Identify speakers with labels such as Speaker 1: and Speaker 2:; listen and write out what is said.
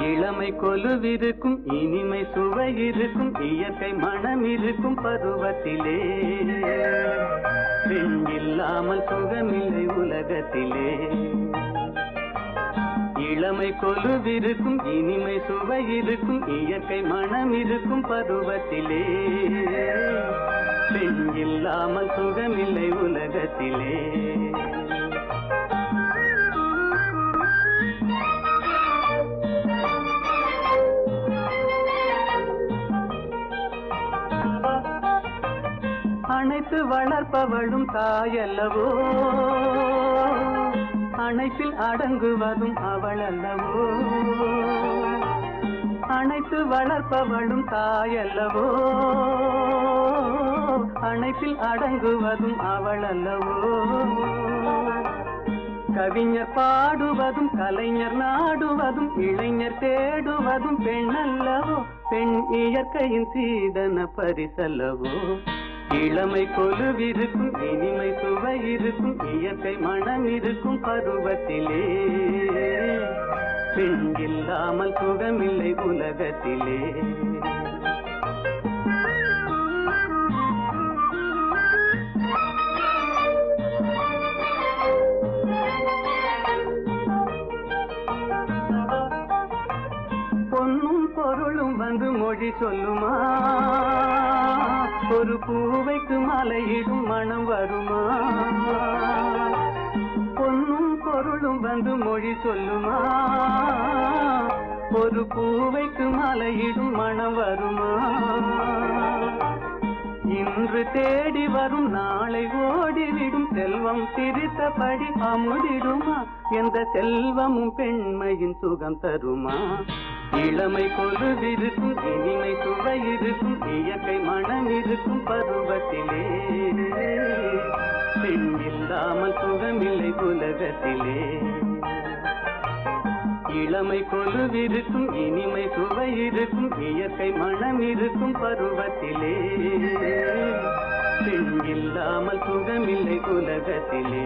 Speaker 1: இளமை கொலுவிருக்கும் இனிமை சுவை இருக்கும் இயற்கை மனம் இருக்கும் பருவத்திலே பெண் இல்லாமல் சுகமில்லை உலகத்திலே. இளமை கொலுவிருக்கும் இனிமை சுவை இருக்கும் இயற்கை மனம் இருக்கும் பருவத்திலே பெண் இல்லாமல் சுகமில்லை உலகத்திலே. அனைத்து வளர்ப்பவளும் தாயல்லவோ, அனைத்தில் அடங்குவதும் அவள் அல்லவோ. அனைத்து வளர்ப்பவளும் தாயல்லவோ, அனைத்தில் அடங்குவதும் அவள் அல்லவோ. கவிஞர் பாடுவதும் கலைஞர் நாடுவதும் இளைஞர் தேடுவதும் பெண் அல்லவோ. பெண் இயற்கையின் சீதன பரிசல்லவோ. இளமை கொலுவிருக்கும் இனிமை சுவை இருக்கும் இயற்கை மனம் இருக்கும் பருவத்திலே பெண் இல்லாமல் சுகமில்லை உலகத்திலே. பொன்னும் பொருளும் வந்து மொழி சொல்லுமா, ஒரு பூவைக்கு மலையிடும் மனம் வருமா. பொன்னும் பொருளும் வந்து மொழி சொல்லுமா, ஒரு பூவைக்கு மலையிடும் மனம் வருமா. இன்று தேடி வரும் நாளை ஓடிவிடும் செல்வம் சிரித்தபடி அமுதிடுமா. எந்த செல்வமும் பெண்மையின் சுகம் தருமா. இளமை கொலுவிருக்கும் இனிமை சுவை இருக்கும் இயற்கை மனம் இருக்கும் பருவத்திலே பெண் இல்லாமல் சுகமில்லை உலகத்திலே. இளமை கொலுவிருக்கும் இனிமை சுவை இருக்கும் இயற்கை மனம் இருக்கும் பருவத்திலே பெண் இல்லாமல் சுகமில்லை உலகத்திலே.